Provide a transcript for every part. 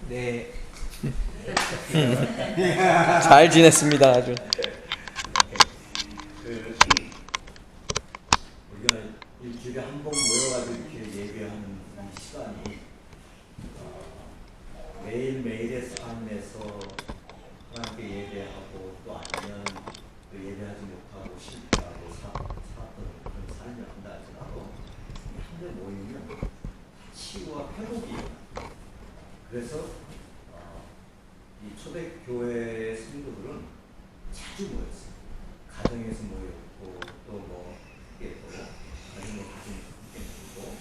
네. 잘 지냈습니다. 아주. 우리가 일주일에 한 번 모여가지고 이렇게 예배하는 이 시간이 매일매일의 삶에서 하나님께 예배하고 또 아니면 또 예배하지 못하고 실패하고 살았던 그런 삶을 한다 할지라도 한 대 모이면 치유와 회복이에요. 그래서 이 초대교회 성도들은 자주 모였어요. 가정에서 모였고 또 가정의 가정이 함께 모이고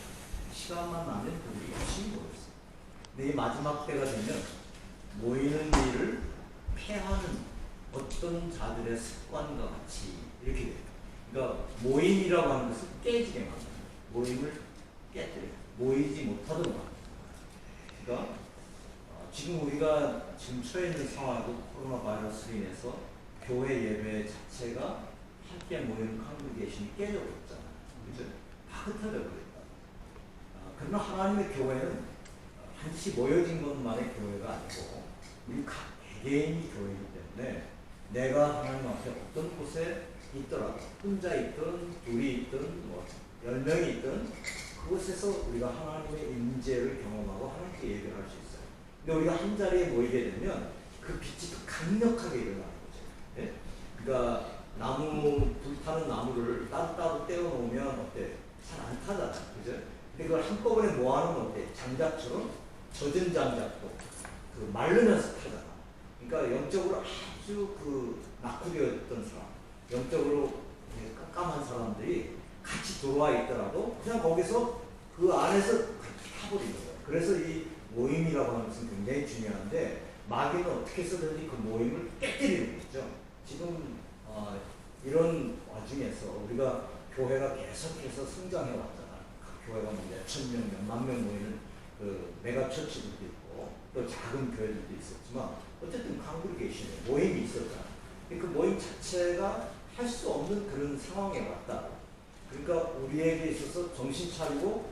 시간만 나면 그들이 열심히 모였어요. 근데 이 마지막 때가 되면 모이는 일을 폐하는 어떤 자들의 습관과 같이 이렇게 돼요. 그러니까 모임이라고 하는 것을 깨지게 만듭니다. 모임을 깨뜨려요. 모이지 못하도록 합니다. 그러니까 지금 우리가 지금 처해 있는 상황도 코로나 바이러스로 인해서 교회 예배 자체가 함께 모이는 컨그레이션이 깨져버렸잖아요. 그죠? 다 흩어져 버렸다. 그러나 하나님의 교회는 한시 모여진 것만의 교회가 아니고 우리 각 개개인이 교회이기 때문에 내가 하나님 앞에 어떤 곳에 있더라도 혼자 있든 둘이 있든 뭐 10명이 있든 그곳에서 우리가 하나님의 임재를 경험하고 하나님께 예배를 할 수 있어요. 근데 우리가 한 자리에 모이게 되면 그 빛이 더 강력하게 일어나는 거죠. 예? 그러니까 불타는 나무를 따로 떼어놓으면 어때? 잘 안 타잖아. 그죠? 근데 그걸 한꺼번에 모아놓으면 어때? 장작처럼 젖은 장작도 그 마르면서 타잖아. 그러니까 영적으로 아주 낙후되었던 사람, 영적으로 깜깜한 사람들이 같이 들어와 있더라도 그냥 거기서 그 안에서 그렇게 타버리는 거예요. 그래서 이 모임이라고 하는 것은 굉장히 중요한데 마귀는 어떻게 해서든지 그 모임을 깨뜨리는 거죠. 지금 이런 와중에서 우리가 교회가 계속해서 성장해 왔잖아. 각 교회가 몇천 명, 몇만 명 모이는 그 메가처치들도 있고 또 작은 교회들도 있었지만 어쨌든 컨그레이션에 모임이 있었잖아. 그 모임 자체가 할 수 없는 그런 상황에 왔다. 그러니까 우리에게 있어서 정신 차리고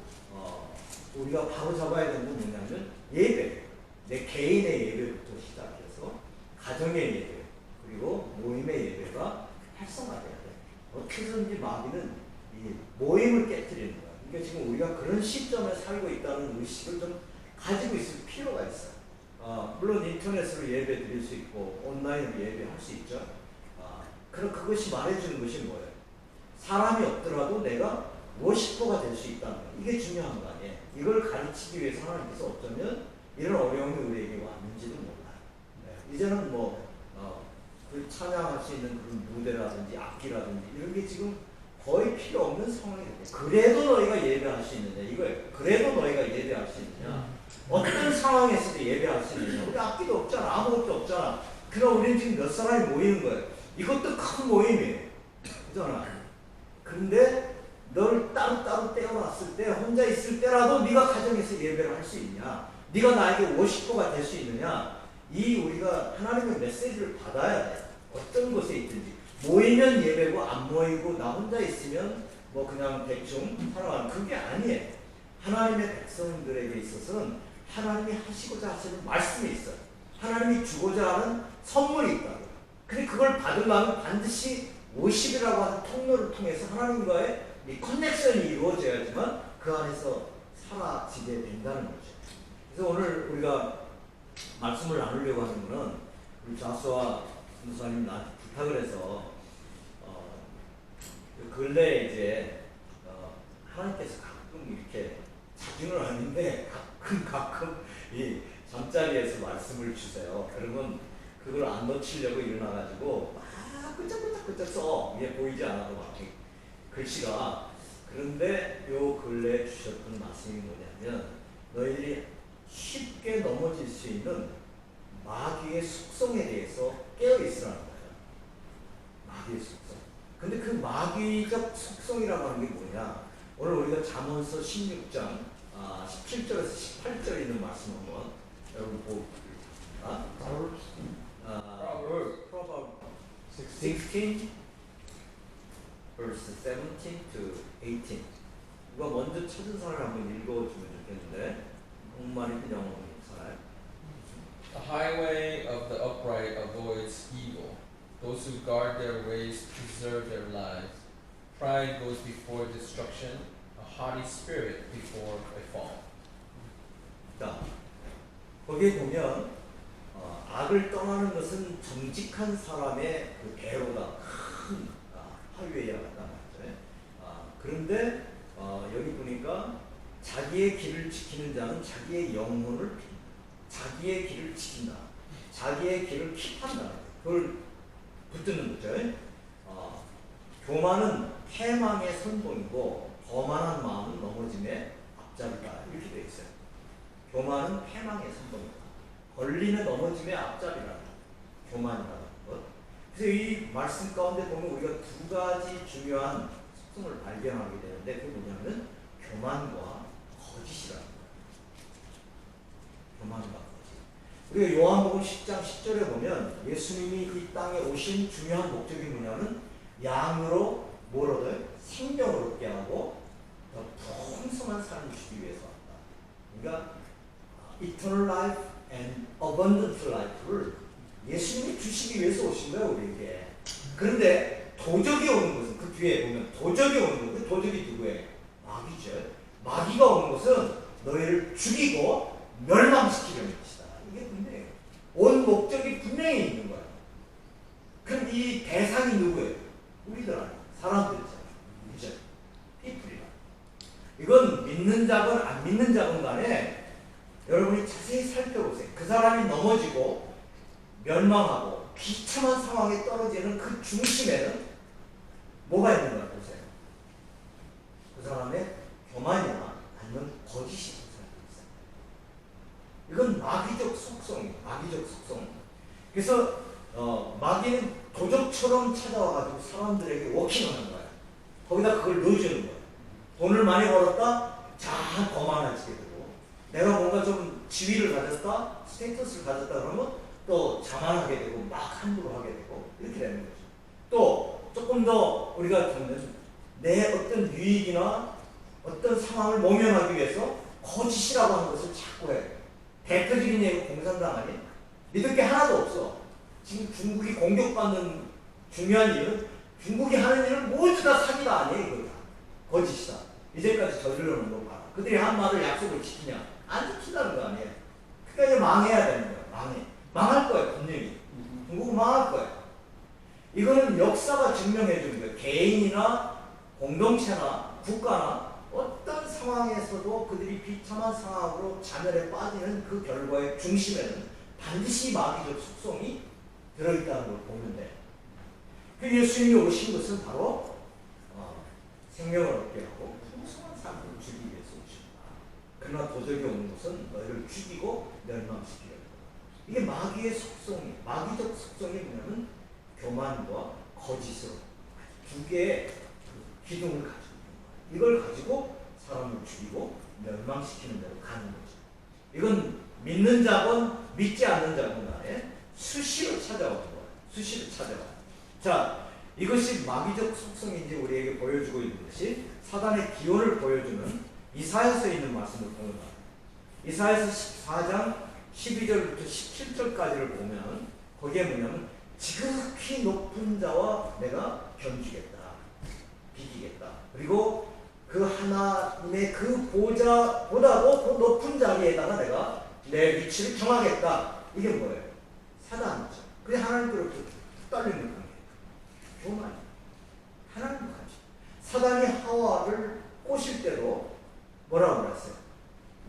우리가 바로 잡아야 되는 건 뭐냐면 예배, 내 개인의 예배부터 시작해서 가정의 예배 그리고 모임의 예배가 활성화돼야 돼. 어떻게든지 마귀는 이 모임을 깨뜨리는 거야. 그러니까 지금 우리가 그런 시점에 살고 있다는 의식을 좀 가지고 있을 필요가 있어요. 물론 인터넷으로 예배 드릴 수 있고 온라인으로 예배할 수 있죠. 그럼 그것이 말해주는 것이 뭐예요? 사람이 없더라도 내가 워시퍼가 될 수 있다는 거예요. 이게 중요한 거 아니에요. 이걸 가르치기 위해서 하나님께서 어쩌면 이런 어려움이 우리에게 왔는지도 몰라요. 네. 이제는 그 찬양할 수 있는 그런 무대라든지 악기라든지 이런 게 지금 거의 필요 없는 상황이 됐어요. 그래도 너희가 예배할 수 있느냐 이거예요. 그래도 너희가 예배할 수 있느냐. 어떤 상황에서도 예배할 수 있느냐. 우리 악기도 없잖아. 아무것도 없잖아. 그럼 우리는 지금 몇 사람이 모이는 거예요. 이것도 큰 모임이에요. 그잖아. 근데 널 따로 떼어놨을 때 혼자 있을 때라도 네가 가정에서 예배를 할 수 있냐. 네가 나에게 워시퍼가 될 수 있느냐. 우리가 하나님의 메시지를 받아야 돼. 어떤 곳에 있든지. 모이면 예배고 안 모이고 나 혼자 있으면 뭐 그냥 대충 살아가는 그게 아니에요. 하나님의 백성들에게 있어서는 하나님이 하시고자 하시는 말씀이 있어요. 하나님이 주고자 하는 선물이 있다고. 근데 그걸 받으려면 반드시 50이라고 하는 통로를 통해서 하나님과의 이 커넥션이 이루어져야지만 그 안에서 사라지게 된다는 거죠. 그래서 오늘 우리가 말씀을 나누려고 하는 것은 우리 자수와 선교사님 나한테 부탁을 해서 근래에 이제 하나님께서 가끔 이렇게 자중을 하는데 가끔 이 잠자리에서 말씀을 주세요. 그러면 그걸 안 놓치려고 일어나가지고 막 끄적끄적 써. 이게 보이지 않아도 막 글씨가. 그런데 요 근래에 주셨던 말씀이 뭐냐면 너희들이 쉽게 넘어질 수 있는 마귀의 속성에 대해서 깨어있으라는 거예요. 마귀의 속성. 근데 그 마귀적 속성이라고 하는 게 뭐냐. 오늘 우리가 잠언서 16장 17절에서 18절에 있는 말씀 한번 여러분 보고 Proverbs 16 verse 17 to 18. 누가 먼저 찾은 사람을 한번 읽어주면 좋겠는데 한국말이든 영어든 잘. Those who guard their ways preserve their lives. Pride goes before destruction, a haughty spirit before a fall. 자, 거기에 보면 악을 떠나는 것은 정직한 사람의 그 배로다. 큰 하위에야 한다 말이죠. 그런데 여기 보니까 자기의 길을 지키는 자는 자기의 영혼을 빈다. 자기의 길을 지킨다. 자기의 길을 킵한다. 그걸 붙드는 거죠. 교만은 패망의 선봉이고 거만한 마음은 넘어짐의 앞잡이다. 이렇게 되어 있어요. 교만은 패망의 선봉이다. 권리는 넘어짐의 앞잡이라는 교만이라는 것. 그래서 이 말씀 가운데 보면 우리가 두 가지 중요한 속성을 발견하게 되는데 그게 뭐냐면 교만과 거짓이라는 거예요. 교만과 거짓. 우리가 요한복음 10장 10절에 보면 예수님이 이 땅에 오신 중요한 목적이 뭐냐면 양으로 뭘 얻어요? 생명을 얻게 하고 더 풍성한 삶을 주기 위해서 왔다. 그러니까 eternal life and abundant life를 예수님이 주시기 위해서 오신 거예요, 우리에게. 그런데 도적이 오는 것은 그 뒤에 보면 도적이 오는 것은 그 도적이 누구예요? 마귀죠. 마귀가 오는 것은 너희를 죽이고 멸망시키려는 것이다. 이게 분명해요. 온 목적이 분명히 있는 거예요. 그럼 이 대상이 누구예요? 우리들 아니에요. 사람들이잖아요. 그죠? 피플이라. 이건 믿는 자건 안 믿는 자건 간에 여러분이 자세히 살펴보세요. 그 사람이 넘어지고 멸망하고 비참한 상황에 떨어지는 그 중심에는 뭐가 있는가 보세요. 그 사람의 교만이나 아니면 거짓이 있어요. 이건 마귀적 속성이에요. 마귀적 속성. 그래서 마귀는 도적처럼 찾아와가지고 사람들에게 워킹하는 거예요. 거기다 그걸 넣어주는 거예요. 돈을 많이 벌었다? 잘 거만해지게 되고, 내가 뭔가 좀 지위를 가졌다? 스테이터스를 가졌다 그러면 또 자만하게 되고 막 함부로 하게 되고 이렇게 되는 거죠. 또 조금 더 우리가 보면 내 어떤 유익이나 어떤 상황을 모면하기 위해서 거짓이라고 하는 것을 자꾸 해요. 대표적인 예가 공산당 아니에요? 믿을 게 하나도 없어. 지금 중국이 공격받는 중요한 이유는 중국이 하는 일은 모두 다 사기다 아니에요. 이거 다 거짓이다. 이제까지 저질러 놓은 거 봐라. 그들이 한 말을 약속을 지키냐? 안 지킨다는 거 아니에요. 그러니까 이제 망해야 되는 거야. 망할 거예요. 분명히. 중국은 망할 거예요. 이거는 역사가 증명해 주는 거예요. 개인이나 공동체나 국가나 어떤 상황에서도 그들이 비참한 상황으로 자멸에 빠지는 그 결과의 중심에는 반드시 마귀적 속성이 들어있다는 걸 보면 돼요. 그 예수님이 오신 것은 바로 생명을 얻게 하고 풍성한 삶을 주기 위해서 오십니다. 그러나 도적이 오는 것은 너희를 죽이고 멸망시키려고. 이게 마귀의 속성이, 마귀적 속성이 뭐냐면 교만과 거짓으로 두 개의 기둥을 가지고 있는 거예요. 이걸 가지고 사람을 죽이고 멸망시키는 대로 가는 거죠. 이건 믿는 자건 믿지 않는 자건 간에 수시로 찾아오는 거예요. 수시로 찾아와요. 자, 이것이 마귀적 속성인지 우리에게 보여주고 있는 것이 사단의 기원을 보여주는 이사야서에 있는 말씀을 보는 거예요. 이사야서 14장 12절부터 17절까지를 보면 거기에 뭐냐면 지극히 높은 자와 내가 견주겠다. 비기겠다. 그리고 그 하나님의 그 보좌보다도 더 높은 자리에다가 내가 내 위치를 정하겠다. 이게 뭐예요? 사단이죠. 그게 하나님께로부터 떨리는 관계. 교만이. 하나님과 같이. 사단이 하와를 꼬실 때도 뭐라고 그랬어요?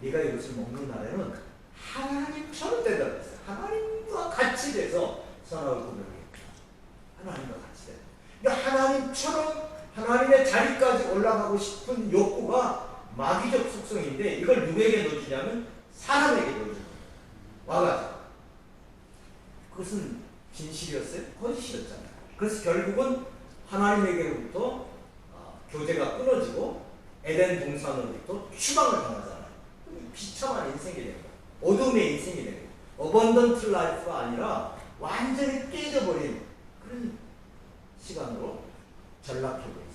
네가 이것을 먹는 날에는 하나님처럼 된다고 그랬어요. 하나님과 같이 돼서 선악을 구별하겠다. 하나님과 같이 된다. 그러니까 하나님처럼 하나님의 자리까지 올라가고 싶은 욕구가 마귀적 속성인데 이걸 누구에게 넣어주냐면 사람에게 넣어주는 거예요. 와가지고. 그것은 진실이었어요? 거짓이었잖아요. 그래서 결국은 하나님에게로부터 교제가 끊어지고 에덴 동산으로부터 추방을 당하잖아요. 비참한 인생이 되는 거예요. 어둠의 인생이 되는 거예요. 어번던트 라이프가 아니라 완전히 깨져버린 그런 시간으로 전락해버린 거예요.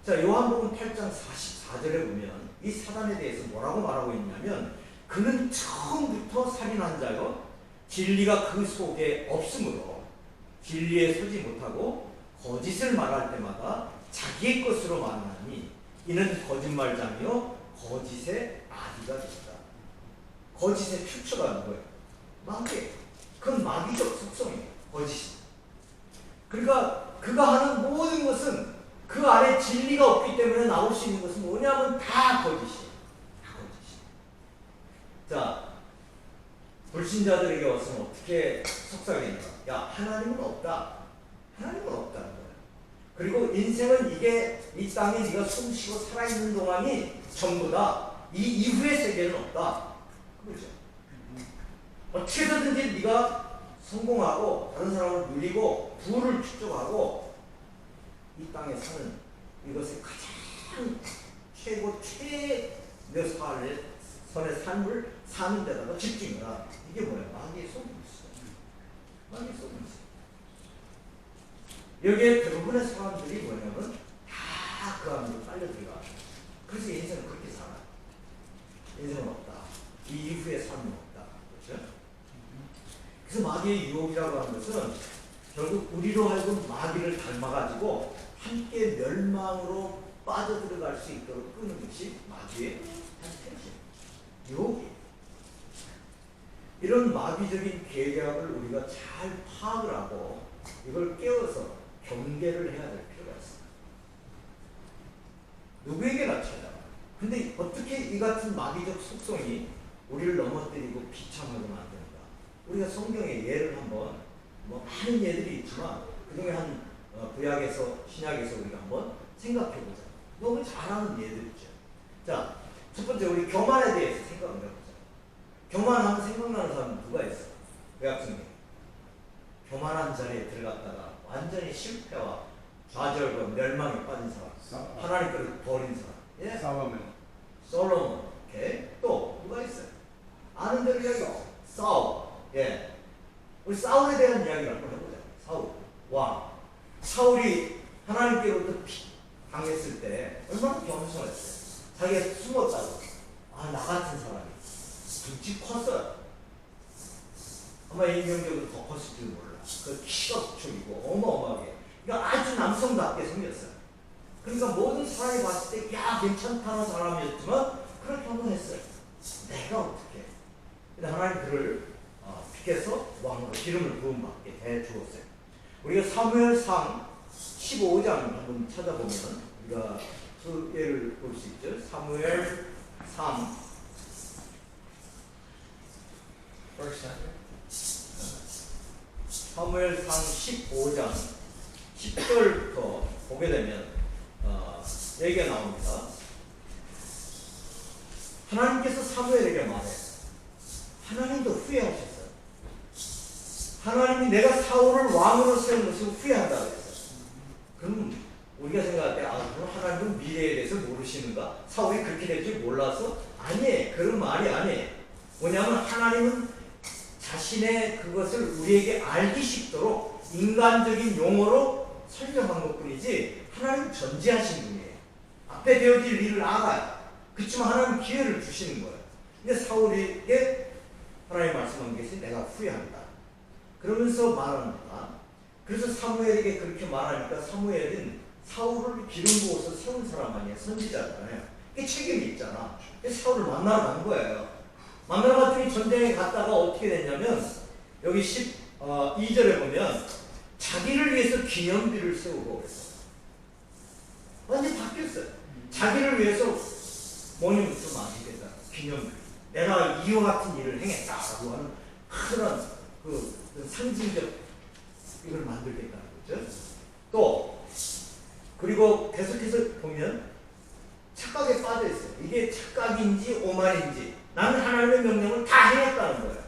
자, 요한복음 8장 44절에 보면 이 사단에 대해서 뭐라고 말하고 있냐면 그는 처음부터 살인한 자요 진리가 그 속에 없으므로 진리에 서지 못하고 거짓을 말할 때마다 자기의 것으로 말하니 이는 거짓말장이요 거짓의 아기가 됐다. 거짓의 출처가 누구예요? 마귀. 그건 마귀적 속성이에요. 거짓이. 그러니까 그가 하는 모든 것은 그 안에 진리가 없기 때문에 나올 수 있는 것은 뭐냐면 다 거짓이에요. 다 거짓이에요. 자, 불신자들에게 왔으면 어떻게 속삭이는가? 야, 하나님은 없다. 하나님은 없다는 거예요. 그리고 인생은 이게 이 땅에 네가 숨쉬고 살아있는 동안이 전부다. 이 이후의 세계는 없다. 그렇죠? 어떻게든지 네가 성공하고 다른 사람을 누리고 부를 축적하고 이 땅에 사는 이것의 가장 최고 최대 선의 삶을 사는 데다가 집중해라. 이게 뭐야? 마귀의 속임수. 마귀의 속임수. 여기에 대부분의 사람들이 뭐냐면 다 그 안으로 빨려 들어가. 그래서 인생은 그렇게 살아. 인생은 없다. 이 이후의 삶은 없다. 그렇죠? 그래서 마귀의 유혹이라고 하는 것은 결국 우리로 하여금 마귀를 닮아가지고 함께 멸망으로 빠져들어갈 수 있도록 끄는 것이 마귀의 텐션, 유혹이. 이런 마귀적인 계략을 우리가 잘 파악을 하고 이걸 깨워서 경계를 해야 될 필요가 있습니다. 누구에게나 찾아와. 근데 어떻게 이 같은 마귀적 속성이 우리를 넘어뜨리고 비참하게 만드는가? 우리가 성경의 예를 한번 뭐 많은 예들이 있지만 그중에 한 구약에서 신약에서 우리가 한번 생각해보자. 너무 잘 아는 예들 있죠. 자, 첫 번째 우리 교만에 대해서 생각을 해보자. 교만하면 생각나는 사람은 누가 있어? 구약 성경. 교만한 자리에 들어갔다가 완전히 실패와 좌절과 멸망에 빠진 사람. 하나님께로 버린 사람. 예? 솔로몬. 오케이. 또 누가 있어요? 아는 대로 이야기하고. 사울. 예. 우리 사울에 대한 이야기를 한번 해보자. 사울. 왕. 사울이 하나님께로부터 당했을 때 얼마나 겸손했어요. 자기가 숨었다고. 아, 나 같은 사람이. 등치 컸어요. 아마 인경적으로 더 컸을지도 몰라. 그 키가 부족이고 어마어마하게. 그러니까 아주 남성답게 생겼어요. 그러니까 모든 사람이 봤을 때 야, 괜찮다는 사람이었지만 그렇게 한번 했어요. 내가 어떻게. 근데 하나님 그를 픽해서 왕으로 기름을 부음받게 해주었어요. 우리가 사무엘상 15장 한번 찾아보면 우리가 그 예를 볼 수 있죠. 사무엘상 사무엘상 15장 10절부터 보게 되면 얘기가 나옵니다. 하나님께서 사무엘에게 말해. 하나님도 후회하셨어요. 하나님이 내가 사울을 왕으로 세운 것을 후회한다고 했어요. 그럼 우리가 생각할 때 그럼 하나님은 미래에 대해서 모르시는가? 사울이 그렇게 될 줄 몰라서? 아니에요. 그런 말이 아니에요. 뭐냐면 하나님은 자신의 그것을 우리에게 알기 쉽도록 인간적인 용어로 설명한 것뿐이지 하나님은 전지하신 분이에요. 앞에 되어질 일을 알아요. 그렇지만 하나님은 기회를 주시는 거예요. 근데 사울에게 하나님 말씀한 것이 내가 후회한다. 그러면서 말합니다. 그래서 사무엘에게 그렇게 말하니까 사무엘은 사울을 기름 부어서 세운 사람 아니에요. 선지자잖아요. 이게 책임이 있잖아. 그래서 사울을 만나러 간 거예요. 만나러 갔더니 전쟁에 갔다가 어떻게 됐냐면 여기 12절에 보면 자기를 위해서 기념비를 세우고 그랬어요. 완전히 바뀌었어요. 자기를 위해서 모니먼트 만들겠다. 기념비. 내가 이와 같은 일을 행했다라고 하는 그런 그 상징적 이걸 만들겠다는 거죠. 또 그리고 계속해서 보면 착각에 빠져 있어요. 이게 착각인지 오만인지 나는 하나님의 명령을 다 행했다는 거예요.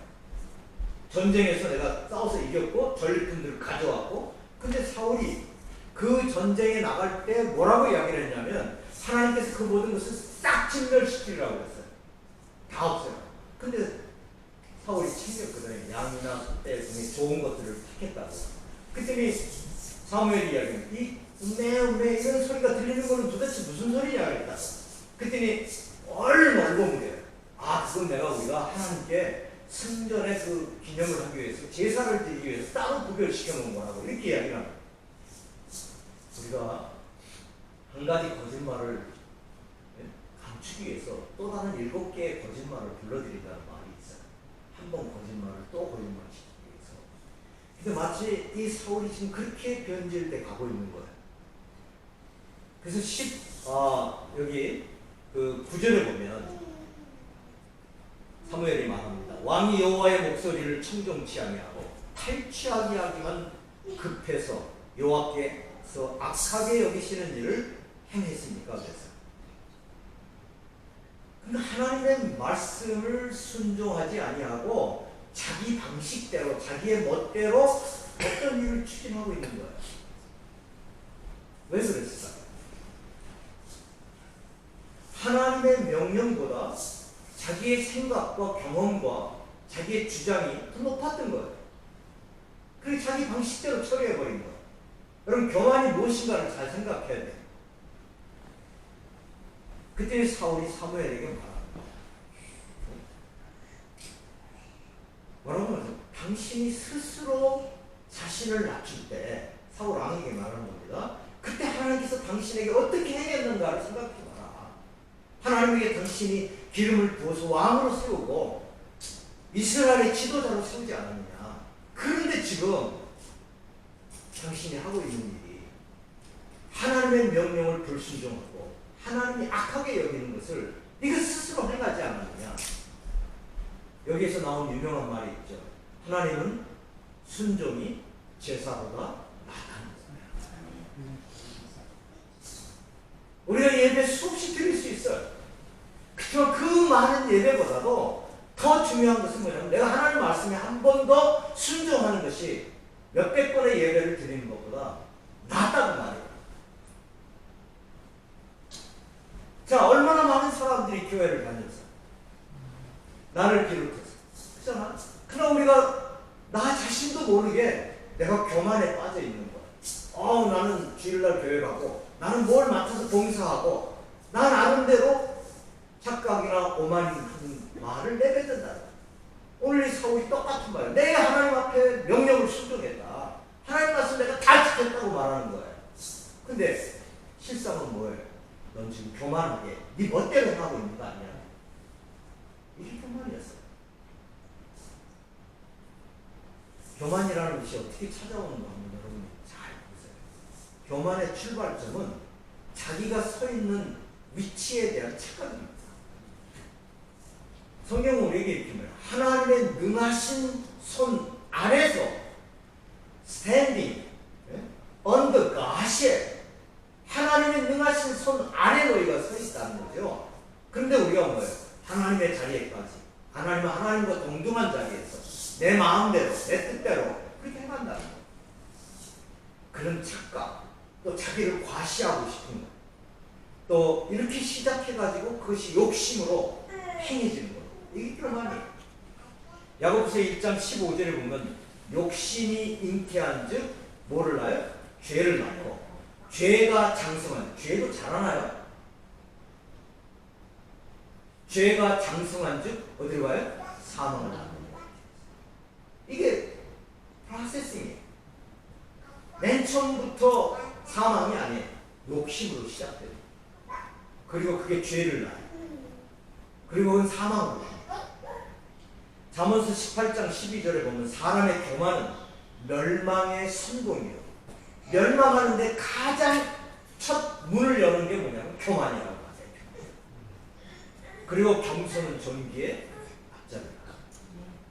전쟁에서 내가 싸워서 이겼고 전리품들을 가져왔고, 근데 사울이 그 전쟁에 나갈 때 뭐라고 이야기를 했냐면 하나님께서 그 모든 것을 싹 진멸시키라고 했어요. 다 없어요. 근데 사울이 챙겼거든요. 양이나 숫대 중에 좋은 것들을 택했다고. 그랬더니 사무엘이 이야기합니다. 이 음메 이런 소리가 들리는 거는 도대체 무슨 소리냐 그랬다. 그랬더니 얼른 보면 돼요. 그건 우리가 하나님께 승전의 그 기념을 하기 위해서 제사를 드리기 위해서 따로 구별시켜 놓은 거라고 이렇게 이야기를 합니다. 우리가 한 가지 거짓말을 감추기 위해서 또 다른 7개의 거짓말을 불러드린다는 말이 있어요. 한 번 거짓말을 또 거짓말시키기 위해서. 근데 마치 이 사울이 지금 그렇게 변질돼 가고 있는 거예요. 그래서 여기 그 9절에 보면 사무엘이 말합니다. 왕이 여호와의 목소리를 청종치 아니하고 탈취하게 하기만 급해서 여호와께서 악하게 여기시는 일을 행했습니까? 그래서 근데 하나님의 말씀을 순종하지 아니하고 자기 방식대로 자기의 멋대로 어떤 일을 추진하고 있는 거예요. 왜 그랬을까요? 하나님의 명령보다 자기의 생각과 경험과 자기의 주장이 더 높았던 거예요. 그래서 자기 방식대로 처리해버린 거예요. 여러분 교만이 무엇인가를 잘 생각해야 돼요. 그때 사울이 사무엘에게 말합니다. 뭐라고 하죠? 당신이 스스로 자신을 낮출 때 사울 왕에게 말하는 겁니다. 그때 하나님께서 당신에게 어떻게 행했는가를 생각해봐라. 하나님에게 당신이 기름을 부어서 왕으로 세우고 이스라엘의 지도자로 세우지 않았느냐. 그런데 지금 당신이 하고 있는 일이 하나님의 명령을 불순종하고 하나님이 악하게 여기는 것을 네가 스스로 행하지 않았느냐. 여기에서 나온 유명한 말이 있죠. 하나님은 순종이 제사보다 낫다는 거예요. 우리가 예배 수없이 드릴 수 있어요. 그렇지만 그 많은 예배보다도 더 중요한 것은 뭐냐면 내가 하나님 말씀에 한 번 더 순종하는 것이 몇백 번의 예배를 드리는 것보다 낫다고 말이에요. 자, 얼마나 많은 사람들이 교회를 다녀서 나를 비롯해서 그렇잖아. 그러나 우리가 나 자신도 모르게 내가 교만에 빠져 있는 거야. 나는 주일날 교회 가고 나는 뭘 맡아서 봉사하고 난 나름대로 착각이나 오만이 하는 말을 내뱉는다. 오늘 이 사울이 똑같은 말이야. 내 하나님 앞에 명령을 순종했다. 하나님 말씀 내가 다 지켰다고 말하는 거예요. 근데 실상은 뭐예요? 넌 지금 교만하게 네 멋대로 하고 있는 거 아니야? 이게 교만이었어. 교만이라는 것이 어떻게 찾아오는가 하면 여러분 잘 보세요. 교만의 출발점은 자기가 서 있는 위치에 대한 착각입니다. 성경은 우리에게 이렇게 말해요. 하나님의 능하신 손 아래서 standing on the Godship, 하나님의 능하신 손 아래 너희가 서 있다는 거죠. 그런데 우리가 뭐예요? 하나님의 자리에까지, 하나님과 동등한 자리에서 내 마음대로 내 뜻대로 그렇게 해간다는 거예요. 그런 착각, 또 자기를 과시하고 싶은 거, 또 이렇게 시작해가지고 그것이 욕심으로 행해지는 거예요. 이게 교만이에요. 야고보서 1장 15절에 보면 욕심이 잉태한 즉 뭐를 낳아요? 죄를 낳고 죄가 장성한, 죄도 자라나요? 죄가 장성한 즉 어디로 가요? 사망을 낳는 거예요. 이게 프로세싱이에요. 맨 처음부터 사망이 아니에요. 욕심으로 시작돼요. 그리고 그게 죄를 낳아요. 그리고 그건 사망으로 가요. 잠언서 18장 12절에 보면 사람의 교만은 멸망의 선봉이요. 멸망하는데 가장 첫 문을 여는 게 뭐냐면 교만이라고 하세요. 그리고 겸손은 존귀의 앞자리다.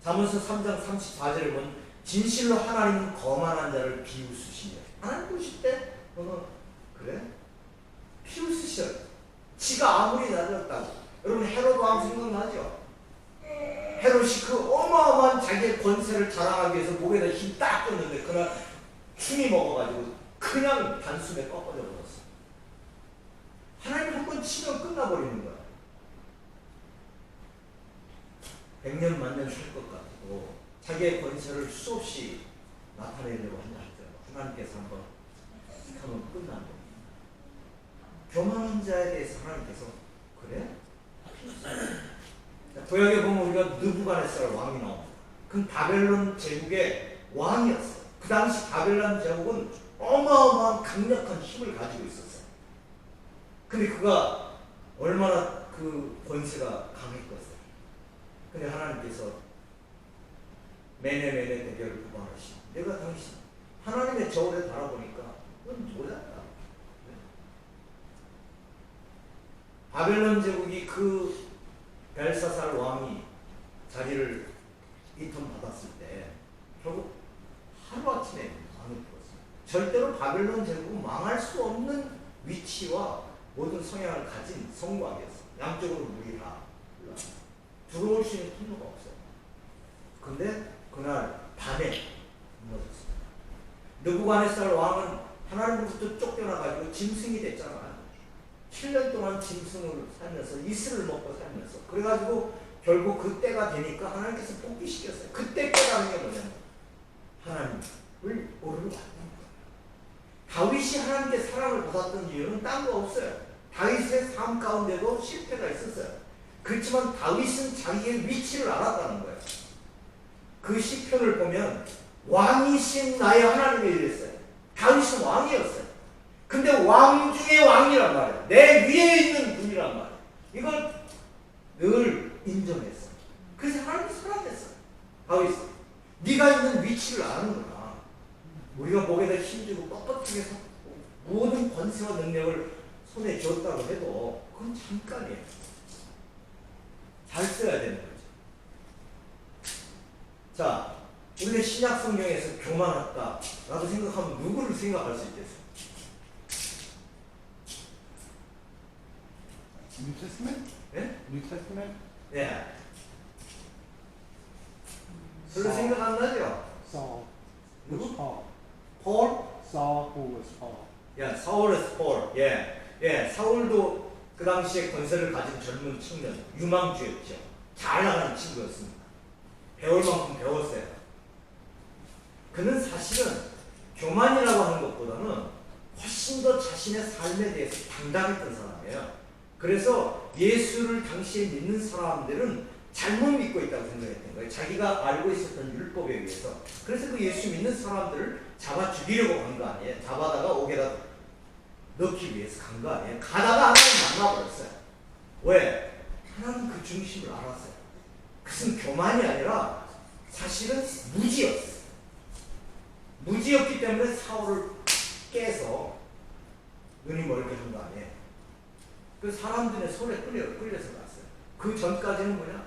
잠언서 3장 34절에 보면 진실로 하나님은 거만한 자를 비웃으시며, 하나님 보실 때 너는 그래? 비웃으셔요. 지가 아무리 낮았다고. 여러분 헤롯 왕 생각나죠? 헤롯이 그 어마어마한 자기의 권세를 자랑하기 위해서 목에다 힘 딱 줬는데 그날 충이 먹어가지고 그냥 단숨에 꺾어져 버렸어. 하나님 한 번 치면 끝나버리는 거야. 100년 만년 살 것 같고 자기의 권세를 수없이 나타내려고 한다 할때도 하나님께서 한번 하면 끝난 겁니다. 교만한 자에 대해서 하나님께서 그래? 구약에 보면 우리가 느부갓네살 왕이 나옵니다. 그럼 바벨론 제국의 왕이었어요. 그 당시 바벨론 제국은 어마어마한 강력한 힘을 가지고 있었어요. 근데 그가 얼마나 그 권세가 강했겠어요. 근데 하나님께서 매네 대결을 부활하시고 내가 당신 하나님의 저울에 달아보니까 넌 뭐야? 바벨론 제국이 그 벨사살 왕이 자리를 이통받았을 때 결국 하루아침에 망을 풀었어요. 절대로 바벨론 제국은 망할 수 없는 위치와 모든 성향을 가진 성곽이었어요. 양쪽으로 물이 다 들어올 수 있는 통로가 없어요. 근데 그날 밤에 무너졌습니다. 느부갓네살 왕은 하나님으로부터 쫓겨나가지고 짐승이 됐잖아요. 7년 동안 짐승을 살면서 이슬을 먹고 살면서 그래가지고 결국 그 때가 되니까 하나님께서 복귀시켰어요. 그때 깨달은 게 뭐냐면 하나님을 오르러 왔다는 거예요. 다윗이 하나님께 사랑을 받았던 이유는 딴 거 없어요. 다윗의 삶 가운데도 실패가 있었어요. 그렇지만 다윗은 자기의 위치를 알았다는 거예요. 그 시편을 보면 왕이신 나의 하나님이 이랬어요. 다윗은 왕이었어요. 근데 왕 중에 왕이란 말이에요. 내 위에 있는 분이란 말이에요. 이걸 늘 인정했어요. 그래서 하나님이 사랑했어요. 다윗, 네가 있는 위치를 아는구나. 우리가 목에다 힘주고 뻣뻣하게 모든 권세와 능력을 손에 쥐었다고 해도 그건 잠깐이에요. 잘 써야 되는 거죠. 자, 우리가 신약 성경에서 교만하다라고 생각하면 누구를 생각할 수 있겠어요? New Testament? 네? New Testament? 네. 별로 생각 안 나죠? Saul. 누구? Was Paul. 폴? Saul who was Paul. 야, 사울의 폴. 예, 사울도 그 당시에 권세를 가진 젊은 청년, 유망주였죠. 잘 나가는 친구였습니다. 배울 만큼 배웠어요. 그는 사실은 교만이라고 하는 것보다는 훨씬 더 자신의 삶에 대해서 당당했던 사람이에요. 그래서 예수를 당시에 믿는 사람들은 잘못 믿고 있다고 생각했던 거예요. 자기가 알고 있었던 율법에 의해서. 그래서 그 예수 믿는 사람들을 잡아 죽이려고 간 거 아니에요. 잡아다가 옥에다 넣기 위해서 간 거 아니에요. 가다가 하나님 만나버렸어요. 왜? 하나님 그 중심을 알았어요. 그것은 교만이 아니라 사실은 무지였어요. 무지였기 때문에 사울을 깨서 눈이 멀게 한 거 아니에요. 그 사람들의 손에 끌려서 갔어요. 그 전까지는 뭐냐?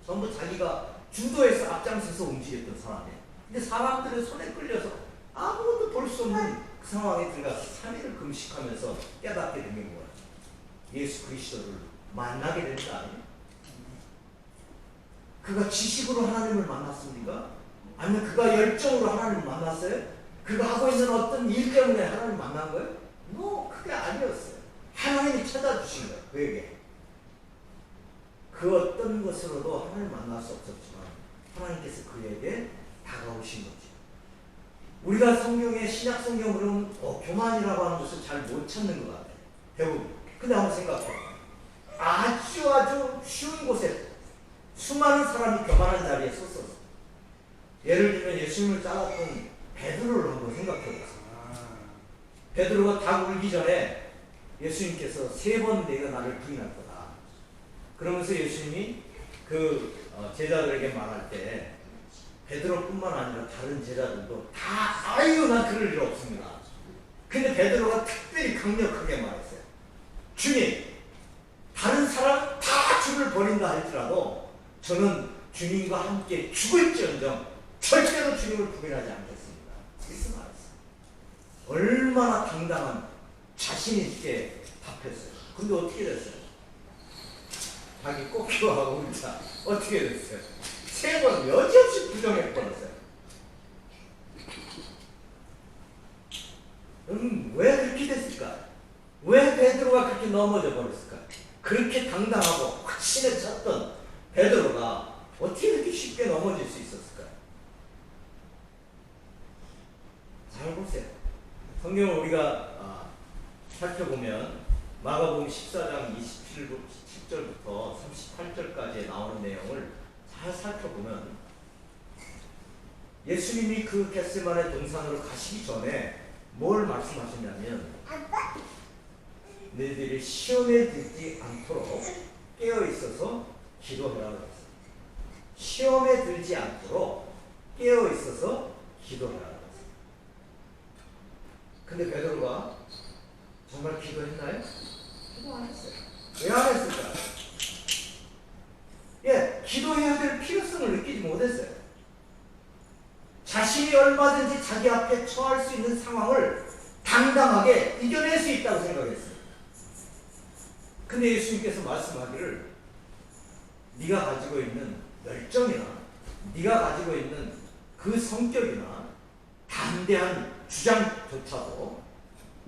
전부 자기가 주도해서 앞장서서 움직였던 사람이에요. 근데 사람들의 손에 끌려서 아무것도 볼 수 없는 그 상황에 들어가서 3일을 금식하면서 깨닫게 된 게 뭐야? 예수 그리스도를 만나게 된 거 아니에요? 그가 지식으로 하나님을 만났습니까? 아니면 그가 열정으로 하나님을 만났어요? 그가 하고 있는 어떤 일 때문에 하나님을 만난 거예요? 그게 아니었어요. 하나님이 찾아주신 거예요. 그에게. 그 어떤 것으로도 하나님을 만날 수 없었지만 하나님께서 그에게 다가오신 거죠. 우리가 성경에 신약 성경으로는 교만이라고 하는 것을 잘 못 찾는 것 같아요. 대부분. 근데 한번 생각해요. 아주 쉬운 곳에 수많은 사람이 교만한 자리에 섰어요. 예를 들면 예수님을 따랐던 베드로를 한번 생각해 보세요. 베드로가 닭 울기 전에 예수님께서 3번 내가 나를 부인할 거다. 그러면서 예수님이 그 제자들에게 말할 때 베드로뿐만 아니라 다른 제자들도 다 아유 난 그럴 일 없습니다. 근데 베드로가 특별히 강력하게 말했어요. 주님, 다른 사람 다 주를 버린다 할지라도 저는 주님과 함께 죽을지언정 절대로 주님을 부인하지 않겠습니다. 이렇게 말했어요. 얼마나 당당한 자신 있게 답했어요. 근데 어떻게 됐어요? 자기 꼽기하고 울자 어떻게 됐어요? 3번 여지없이 부정해버렸어요. 왜 그렇게 됐을까? 왜 베드로가 그렇게 넘어져 버렸을까? 그렇게 당당하고 확신에 찼던 베드로가 어떻게 그렇게 쉽게 넘어질 수 있었을까요? 잘 보세요. 성경을 우리가 살펴보면 마가복음 14장 27절부터 38절까지에 나오는 내용을 잘 살펴보면 예수님이 그 겟세마네 동산으로 가시기 전에 뭘 말씀하셨냐면 너희들이 시험에 들지 않도록 깨어 있어서 기도해라 그랬어요. 시험에 들지 않도록 깨어 있어서 기도해라 그랬어요. 근데 베드로가 정말 기도했나요? 기도 안 했어요. 왜 안 했을까? 예, 기도해야 될 필요성을 느끼지 못했어요. 자신이 얼마든지 자기 앞에 처할 수 있는 상황을 당당하게 이겨낼 수 있다고 생각했어요. 근데 예수님께서 말씀하기를 네가 가지고 있는 열정이나 네가 가지고 있는 그 성격이나 담대한 주장조차도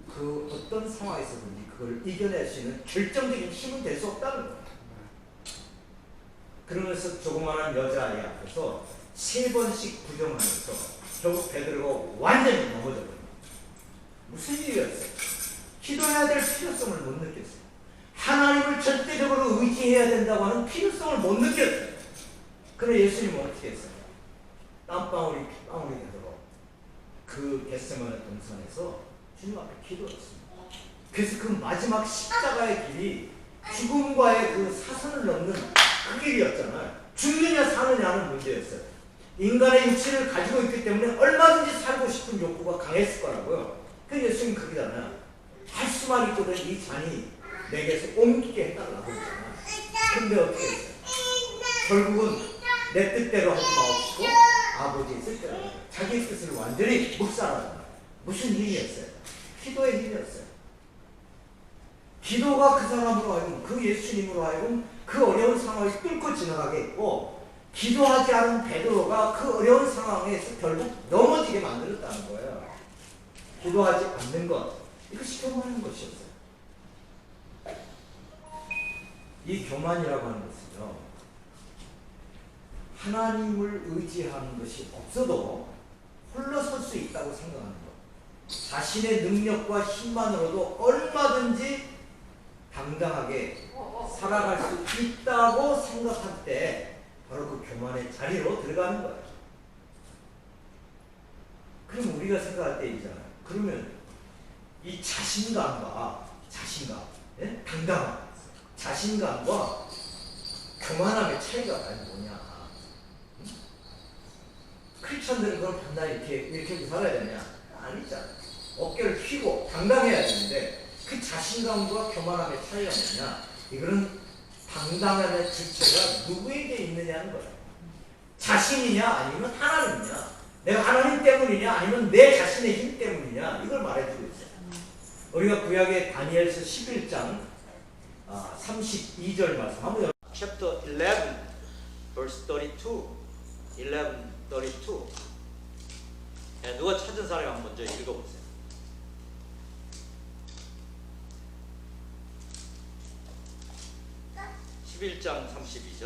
그 어떤 상황에서든지 그걸 이겨낼 수 있는 결정적인 힘은 될 수 없다는 거예요. 그러면서 조그마한 여자아이 앞에서 3번씩 부정하면서 결국 베드로가 완전히 넘어져 버립니다. 무슨 일이었어요? 기도해야 될 필요성을 못 느꼈어요. 하나님을 절대적으로 의지해야 된다고 하는 필요성을 못 느꼈어요. 그래 예수님은 어떻게 했어요? 땀방울이 핏방울이 되도록 그 겟세마네 동산에서 주님 앞에 기도했습니다. 그래서 그 마지막 십자가의 길이 죽음과의 그 사선을 넘는 그 길이었잖아요. 죽느냐 사느냐는 문제였어요. 인간의 육체를 가지고 있기 때문에 얼마든지 살고 싶은 욕구가 강했을 거라고요. 그 예수님 그러잖아요. 할 수만 있거든 이 잔이 내게서 옮기게 해달라고 그러잖아요. 근데 어떻게 했어요? 결국은 내 뜻대로 하지 마옵시고 아버지의 뜻대로 자기의 뜻을 완전히 묵살하잖아요. 무슨 힘이었어요? 기도의 힘이었어요. 기도가 그 사람으로 하여금 그 예수님으로 하여금 그 어려운 상황을 뚫고 지나가게 했고 기도하지 않은 베드로가 그 어려운 상황에서 결국 넘어지게 만들었다는 거예요. 기도하지 않는 것 이것이 교만한 것이었어요. 이 교만이라고 하는 것은요 하나님을 의지하는 것이 없어도 홀로 설 수 있다고 생각하는 것, 자신의 능력과 힘만으로도 얼마든지 당당하게 살아갈 수 있다고 생각할 때 바로 그 교만의 자리로 들어가는 거예요. 그럼 우리가 생각할 때 있잖아요. 그러면 이 자신감, 예? 당당함, 자신감과 교만함의 차이가 과연 뭐냐? 크리스천들은 그럼 단단히 이렇게 살아야 되냐? 아니잖아요. 어깨를 펴고 당당해야 되는데 그 자신감과 교만함의 차이가 뭐냐? 이거는 당당함의 주체가 누구에게 있느냐는 거예요. 자신이냐 아니면 하나님이냐? 내가 하나님 때문이냐 아니면 내 자신의 힘 때문이냐? 이걸 말해주고 있어요. 우리가 구약의 다니엘서 11장 32절 말씀 한번 Chapter 11 verse 32 11:32 누가 찾은 사람이 한번 먼저 읽어보세요. (11장 32절)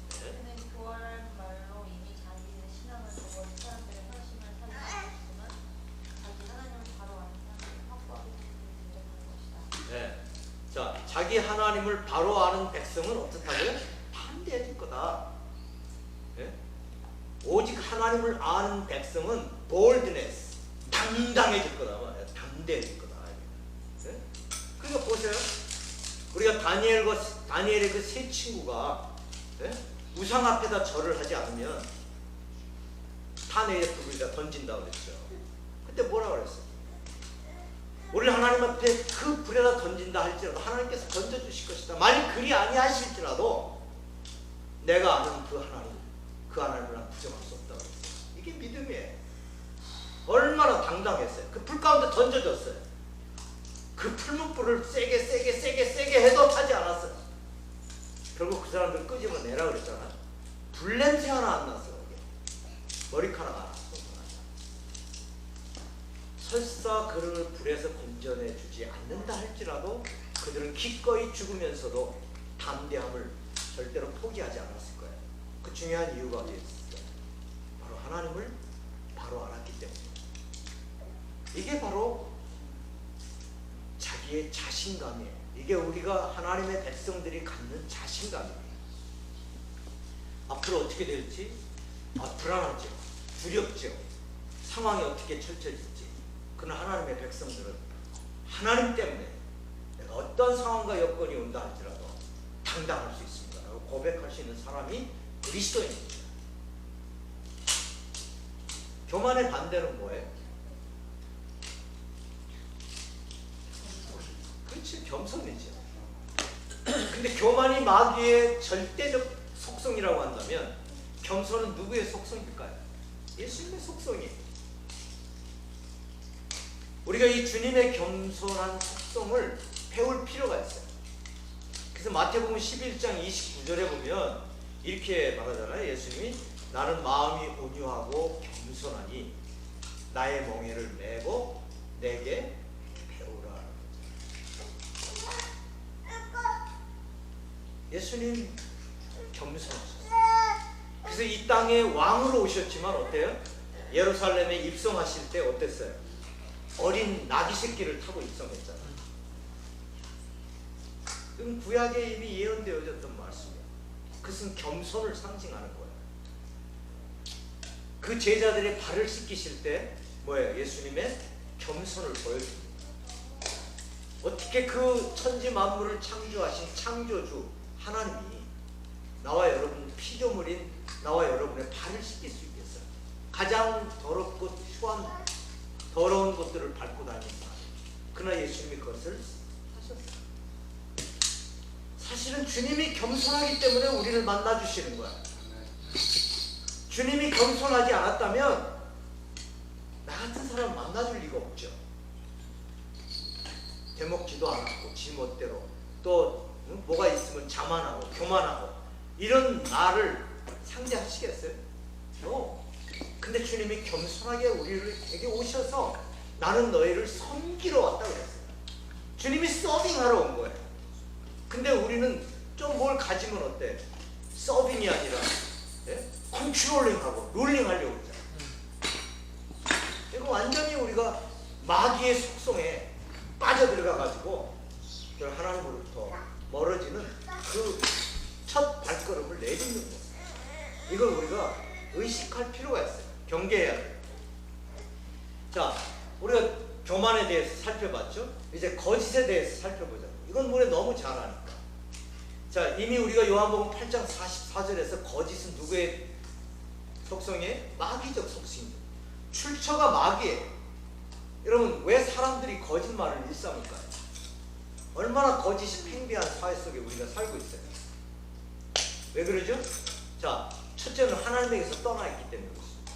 그는 교활한 말로 이미 자기의 신앙을 저버린 사람들의 훨씬을 살려주었지만 자기 하나님을 바로 아는 사람들이 확고하게 인정하는 것이다. 네. 자, 자기 하나님을 바로 아는 백성은 어떻다고요? 담대해질 거다. 네? 오직 하나님을 아는 백성은 boldness, 당당해질 거다. 담대해질 거다. 네? 그러니까 보세요. 우리가 다니엘의 그 세 친구가 네? 우상 앞에다 절을 하지 않으면 탄핵의 불을 다 던진다고 그랬죠. 그때 뭐라 그랬어요? 우리 하나님 앞에 그 불에다 던진다 할지라도 하나님께서 던져주실 것이다. 만약 그리 아니하실지라도 내가 아는 그 하나님을 난 부정할 수 없다고 했어요. 이게 믿음이에요. 얼마나 당당했어요. 그 불 가운데 던져졌어요. 그 풀문불을 세게 해도 타지 않았어요. 결국 그 사람들 끄집어내라 그랬잖아요. 불냄새 하나 안 났어요. 머리카락 하나. 설사 그를 불에서 건져내 주지 않는다 할지라도 그들은 기꺼이 죽으면서도 담대함을 절대로 포기하지 않았을 거예요. 그 중요한 이유가 어디에 있을까요? 바로 하나님을 바로 알았기 때문에. 이게 바로 자기의 자신감이에요. 이게 우리가 하나님의 백성들이 갖는 자신감이에요. 앞으로 어떻게 될지 불안하죠. 두렵죠. 상황이 어떻게 펼쳐질지. 그러나 하나님의 백성들은 하나님 때문에 내가 어떤 상황과 여건이 온다 할지라도 당당할 수 있습니다 라고 고백할 수 있는 사람이 그리스도인입니다. 교만의 반대는 뭐예요? 그렇지, 겸손이죠. 근데 교만이 마귀의 절대적 속성이라고 한다면 겸손은 누구의 속성일까요? 예수님의 속성이에요. 우리가 이 주님의 겸손한 속성을 배울 필요가 있어요. 그래서 마태복음 11장 29절에 보면 이렇게 말하잖아요. 예수님이 나는 마음이 온유하고 겸손하니 나의 멍에를 메고 내게 배우라. 예수님 겸손하셨어요. 그래서 이 땅에 왕으로 오셨지만 어때요? 예루살렘에 입성하실 때 어땠어요? 어린 나귀 새끼를 타고 입성했잖아요. 그건 구약에 이미 예언되어졌던 말씀이에요. 그것은 겸손을 상징하는 거예요. 그 제자들의 발을 씻기실 때 뭐예요? 예수님의 겸손을 보여줍니다. 어떻게 그 천지 만물을 창조하신 창조주 하나님이 나와 여러분 피조물인 나와 여러분의 발을 씻길 수 있겠어요? 가장 더럽고 추한 더러운 것들을 밟고 다니는 사람. 그러나 예수님이 그것을 하셨어요. 사실은 주님이 겸손하기 때문에 우리를 만나주시는 거야. 주님이 겸손하지 않았다면 나 같은 사람 만나줄 리가 없죠. 되먹지도 않았고 지멋대로 또 뭐가 있으면 자만하고 교만하고 이런 나를 상대하시겠어요? 근데 주님이 겸손하게 우리에게 오셔서 나는 너희를 섬기러 왔다 그랬어요. 주님이 서빙하러 온 거예요. 근데 우리는 좀 뭘 가지면 어때? 서빙이 아니라 컨트롤링하고 룰링하려고 그러잖아요. 이거 완전히 우리가 마귀의 속성에 빠져들어가가지고 하나님으로부터 멀어지는 그 첫 발걸음을 내딛는 거예요. 이걸 우리가 의식할 필요가 있어요. 경계해야 돼요. 자, 우리가 교만에 대해서 살펴봤죠? 이제 거짓에 대해서 살펴보자. 이건 우리가 너무 잘 아니까. 자, 이미 우리가 요한복음 8장 44절에서 거짓은 누구의 속성이에요? 마귀적 속성입니다. 출처가 마귀예요. 여러분, 왜 사람들이 거짓말을 일삼을까요? 얼마나 거짓이 팽배한 사회 속에 우리가 살고 있어요. 왜 그러죠? 자, 첫째는 하나님에게서 떠나 있기 때문에 그렇습니다.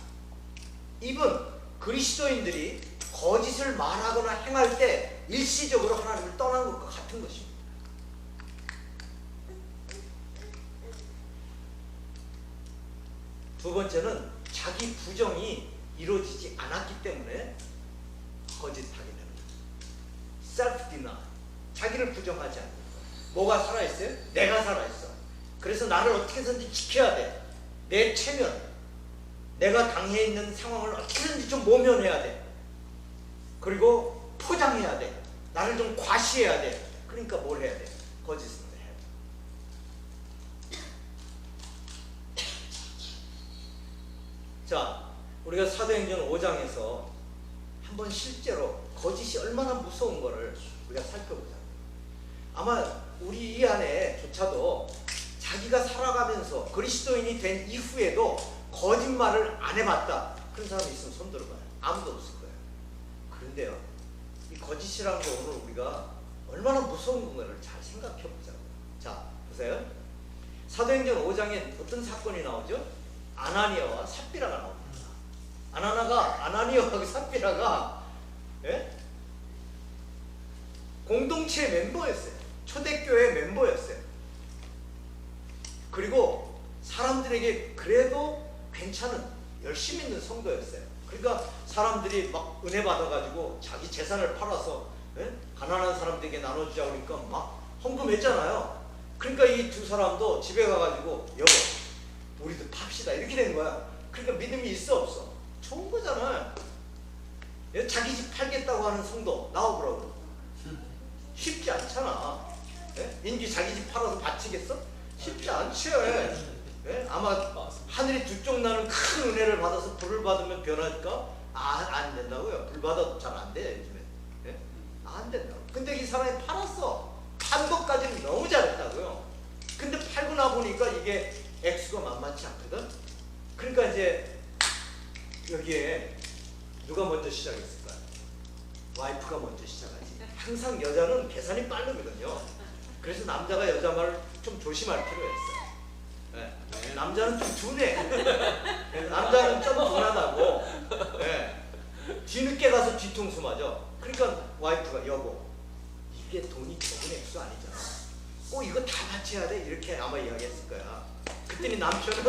이분 그리스도인들이 거짓을 말하거나 행할 때 일시적으로 하나님을 떠난 것과 같은 것입니다. 두 번째는 자기 부정이 이루어지지 않았기 때문에 거짓하게 됩니다. self-denial. 자기를 부정하지 않는 것. 뭐가 살아있어요? 내가 살아있어. 그래서 나를 어떻게 해서든지 지켜야 돼. 내 체면, 내가 당해 있는 상황을 어떻게든지 좀 모면해야 돼. 그리고 포장해야 돼. 나를 좀 과시해야 돼. 그러니까 뭘 해야 돼? 거짓을 해야 돼. 자, 우리가 사도행전 5장에서 한번 실제로 거짓이 얼마나 무서운 거를 우리가 살펴보자. 아마 우리 이 안에조차도 자기가 살아가면서 그리스도인이 된 이후에도 거짓말을 안 해봤다. 그런 사람이 있으면 손 들어봐요. 아무도 없을 거예요. 그런데요, 이 거짓이라는 거 오늘 우리가 얼마나 무서운 건가를 잘 생각해 보자고요. 자, 보세요. 사도행전 5장에 어떤 사건이 나오죠? 아나니아와 삽비라가 나옵니다. 아나니아와 삽비라가 공동체 멤버였어요. 초대교회 멤버였어요. 그리고 사람들에게 그래도 괜찮은 열심히 있는 성도였어요. 그러니까 사람들이 막 은혜 받아가지고 자기 재산을 팔아서 가난한 사람들에게 나눠주자 그러니까 막 헌금했잖아요. 그러니까 이 두 사람도 집에 가가지고 여보 우리도 팝시다 이렇게 된 거야. 그러니까 믿음이 있어 없어? 좋은 거잖아요. 자기 집 팔겠다고 하는 성도 나와보라고. 쉽지 않잖아. 예? 인기 자기 집 팔아서 바치겠어? 쉽지 않지. 예? 아마 하늘이 두 쪽 나는 큰 은혜를 받아서 불을 받으면 변할까? 안 된다고요. 불 받아도 잘 안 돼, 요즘에. 예? 안 된다고. 근데 이 사람이 팔았어. 판 것까지는 너무 잘했다고요. 근데 팔고 나 보니까 이게 액수가 만만치 않거든. 그러니까 이제 여기에 누가 먼저 시작했을까요? 와이프가 먼저 시작하지. 항상 여자는 계산이 빠르거든요. 그래서 남자가 여자 말을 좀 조심할 필요가 있어요. 네. 남자는 좀 둔해. 남자는 좀 둔하다고. 네. 뒤늦게 가서 뒤통수 맞아. 그러니까 와이프가 여보, 이게 돈이 적은 액수 아니잖아. 이거 다 바쳐야 돼. 이렇게 아마 이야기했을 거야. 그랬더니 남편은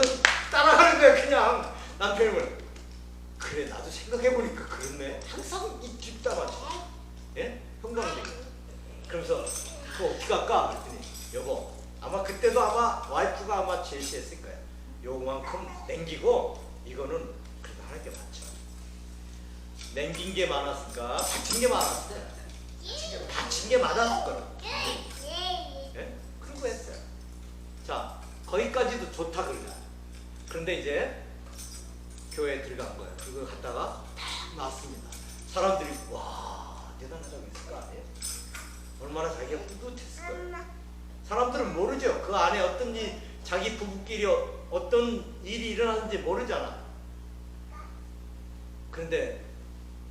따라가는 거야. 그냥 남편이 뭐 그래 나도 생각해보니까 그렇네. 항상 이 뒷담화지. 예? 형광등. 그러면서 그거 어떻게 할까? 그랬더니 여보, 아마 그때도 아마 와이프가 아마 제시했을 거야. 요만큼 남기고 이거는 그래도 하나님께 바쳐. 남긴 게 많았을까? 바친 게 많았을까? 바친 게 많았을 거라. 예? 그런 거 했어요. 자, 거기까지도 좋다 그러냐. 그런데 이제 교회에 들어간 거예요. 그거 갔다가 딱 나왔습니다. 사람들이 와 대단하다고 했을 거 아니에요? 얼마나 자기가 뿌듯했을 거예요. 사람들은 모르죠. 그 안에 어떤 일, 자기 부부끼리 어떤 일이 일어나는지 모르잖아. 그런데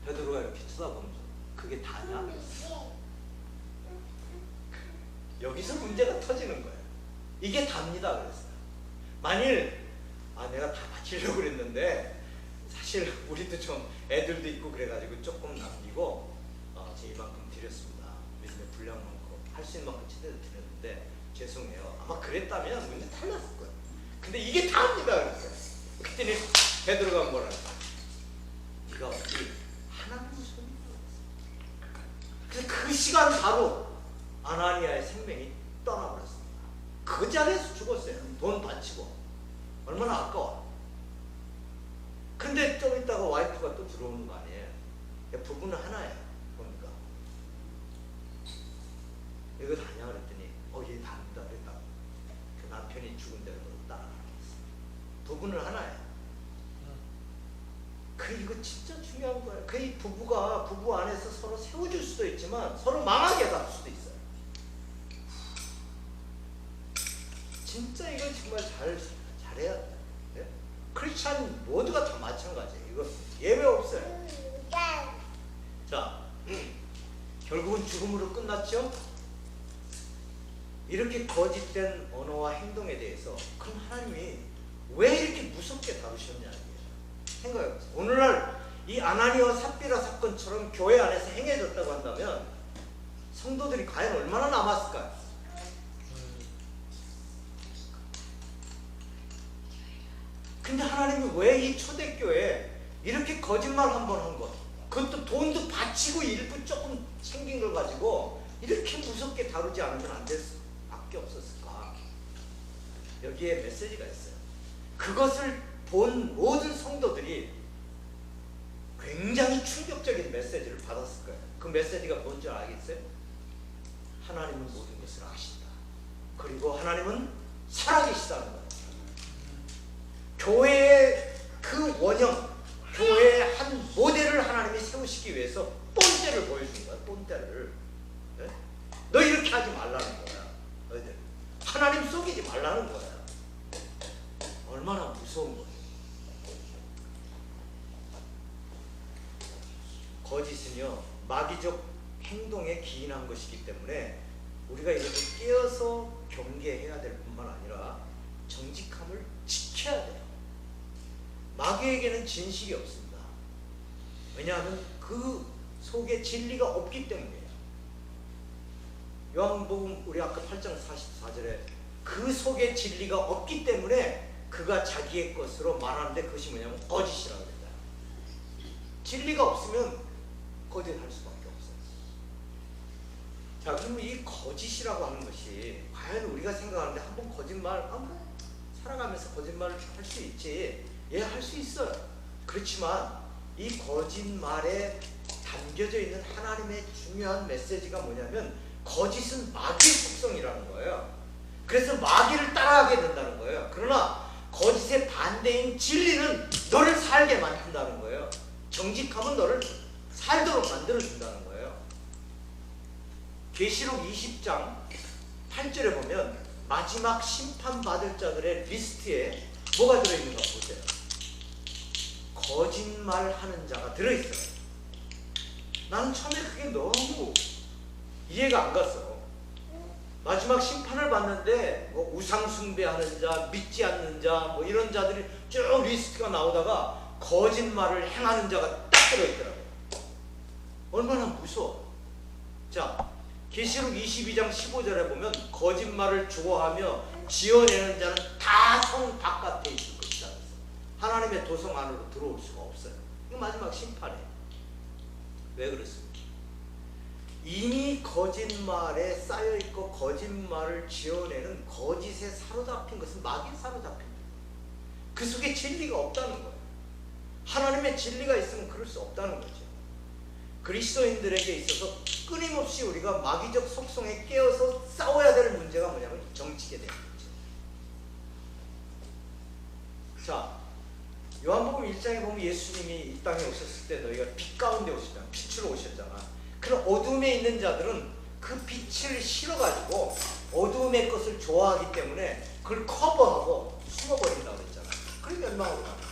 베드로가 이렇게 쳐다보면서 그게 다냐? 여기서 문제가 터지는 거예요. 이게 답니다. 그랬어요. 만일 내가 다 바치려고 그랬는데 사실 우리도 좀 애들도 있고 그래가지고 조금 남기고 제 이만큼 드렸습니다. 요즘에 분량 많고 할 수 있는 만큼 최대로 드렸는데 죄송해요. 아마 그랬다면 문제 달랐을 거예요. 근데 이게 답니다. 그랬어요. 그랬더니 베드로가 뭐라 했어요? 네가 어디 하나님을 섬기고 있어. 그래서 그 시간 바로 아나니아의 생명이 떠나버렸습니다. 그 자리에서 죽었어요. 돈 바치고. 얼마나 아까워. 근데 좀 있다가 와이프가 또 들어오는 거 아니에요. 부부는 하나예요. 보니까 이거 다냐 그랬더니 얘 다니다 그랬다. 그 남편이 죽은 대로 따라가는 거였어요. 부부는 하나예요. 이거 진짜 중요한 거예요. 이 부부가 부부 안에서 서로 세워줄 수도 있지만 서로 망하게 할 수도 있어요. 진짜 이걸 정말 잘해야 돼. 네? 크리스찬 모두가 다 마찬가지예요. 이거 예외 없어요. 자, 결국은 죽음으로 끝났죠? 이렇게 거짓된 언어와 행동에 대해서 그럼 하나님이 왜 이렇게 무섭게 다루셨냐는 거예요. 생각해보세요. 오늘날 이 아나니아와 삽비라 사건처럼 교회 안에서 행해졌다고 한다면 성도들이 과연 얼마나 남았을까요? 근데 하나님이 왜 이 초대교회에 이렇게 거짓말 한 번 한 것, 그것도 돈도 바치고 일부 조금 챙긴 걸 가지고 이렇게 무섭게 다루지 않으면 안 될 수밖에 없었을까? 여기에 메시지가 있어요. 그것을 본 모든 성도들이 굉장히 충격적인 메시지를 받았을 거예요. 그 메시지가 뭔지 알겠어요? 하나님은 모든 것을 아신다. 그리고 하나님은 살아계시다는 거예요. 교회의 그 원형, 교회의 한 모델을 하나님이 세우시기 위해서 본때를 보여준 거야. 본때를. 네? 너 이렇게 하지 말라는 거야. 너희들 하나님 속이지 말라는 거야. 얼마나 무서운 거야. 거짓은요 마귀적 행동에 기인한 것이기 때문에 우리가 이것을 깨어서 경계해야 될 뿐만 아니라 정직함을 지켜야 돼요. 마귀에게는 진실이 없습니다. 왜냐하면 그 속에 진리가 없기 때문이에요. 요한복음 우리 아까 8장 44절에 그 속에 진리가 없기 때문에 그가 자기의 것으로 말하는데 그것이 뭐냐면 거짓이라고 합니다. 진리가 없으면 거짓할 수밖에 없어요. 자, 그러면 이 거짓이라고 하는 것이 과연 우리가 생각하는데 한번 거짓말 살아가면서 거짓말을 할 수 있지. 예, 할 수 있어요. 그렇지만 이 거짓말에 담겨져 있는 하나님의 중요한 메시지가 뭐냐면 거짓은 마귀의 속성이라는 거예요. 그래서 마귀를 따라하게 된다는 거예요. 그러나 거짓의 반대인 진리는 너를 살게 만든다는 거예요. 정직함은 너를 살도록 만들어준다는 거예요. 계시록 20장 8절에 보면 마지막 심판받을 자들의 리스트에 뭐가 들어있는가 보세요. 거짓말하는 자가 들어있어요. 나는 처음에 그게 너무 이해가 안 갔어. 마지막 심판을 받는데 뭐 우상 숭배하는 자, 믿지 않는 자, 뭐 이런 자들이 쭉 리스트가 나오다가 거짓말을 행하는 자가 딱 들어있더라고요. 얼마나 무서워. 자, 계시록 22장 15절에 보면 거짓말을 좋아하며 지어내는 자는 다 성 바깥에 있을 것이다. 하나님의 도성 안으로 들어올 수가 없어요. 이거 마지막 심판이에요. 왜 그렇습니까? 이미 거짓말에 쌓여있고 거짓말을 지어내는 거짓에 사로잡힌 것은 마귀에 사로잡힌 거예요. 그 속에 진리가 없다는 거예요. 하나님의 진리가 있으면 그럴 수 없다는 거죠. 그리스도인들에게 있어서 끊임없이 우리가 마귀적 속성에 깨어서 싸워야 될 문제가 뭐냐면 정직에 대한 문제. 자, 요한복음 1장에 보면 예수님이 이 땅에 오셨을 때 너희가 빛 가운데 오셨잖아. 빛으로 오셨잖아. 그럼 어둠에 있는 자들은 그 빛을 실어가지고 어둠의 것을 좋아하기 때문에 그걸 커버하고 숨어버린다고 했잖아. 그럼 멸망으로 가는 거야.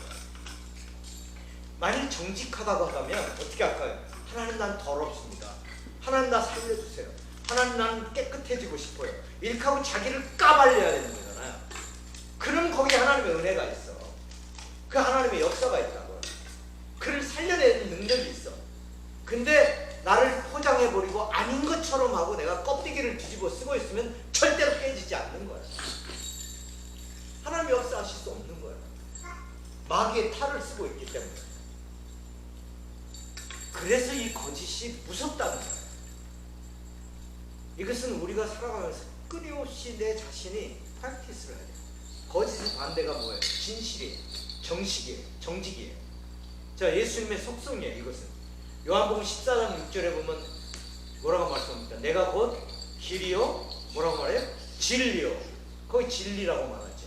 만일 정직하다고 하면 어떻게 할까요? 하나님 난 더럽습니다. 하나님 나 살려주세요. 하나님 나는 깨끗해지고 싶어요. 이렇게 하고 자기를 까발려야 되는 거잖아요. 그럼 거기에 하나님의 은혜가 있어. 그 하나님의 역사가 있다고. 그를 살려내는 능력이 있어. 근데 나를 포장해버리고 아닌 것처럼 하고 내가 껍데기를 뒤집어 쓰고 있으면 절대로 깨지지 않는 거야. 하나님 역사하실 수 없는 거야. 마귀의 탈을 쓰고 있기 때문에. 그래서 이 거짓이 무섭다는 거야. 이것은 우리가 살아가면서 끊임없이 내 자신이 프랙티스를 해야 돼. 거짓의 반대가 뭐예요? 진실이에요. 정식이에요. 정직이에요. 자, 예수님의 속성이에요. 이것은. 요한복음 14장 6절에 보면 뭐라고 말씀합니까? 내가 곧 길이요 뭐라고 말해요? 진리요. 거기 진리라고 말하죠.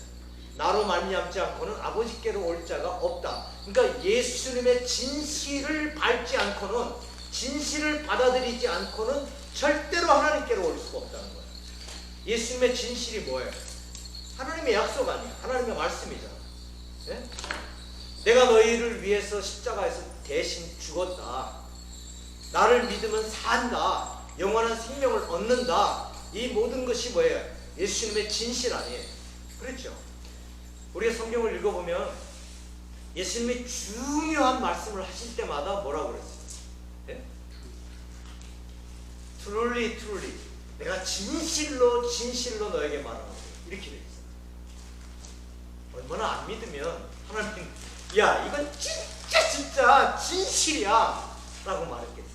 나로 말미암지 않고는 아버지께로 올 자가 없다. 그러니까 예수님의 진실을 밟지 않고는, 진실을 받아들이지 않고는 절대로 하나님께로 올 수가 없다는 거예요. 예수님의 진실이 뭐예요? 하나님의 약속 아니에요. 하나님의 말씀이잖아. 예? 내가 너희를 위해서 십자가에서 대신 죽었다. 나를 믿으면 산다. 영원한 생명을 얻는다. 이 모든 것이 뭐예요? 예수님의 진실 아니에요. 그렇죠? 우리가 성경을 읽어보면 예수님이 중요한 말씀을 하실 때마다 뭐라고 그랬어요? 예? Truly, truly. 내가 진실로, 진실로 너에게 말하노라. 이렇게 돼 있어요. 얼마나 안 믿으면 하나님, 야, 이건 진짜 진실이야. 라고 말했겠어요.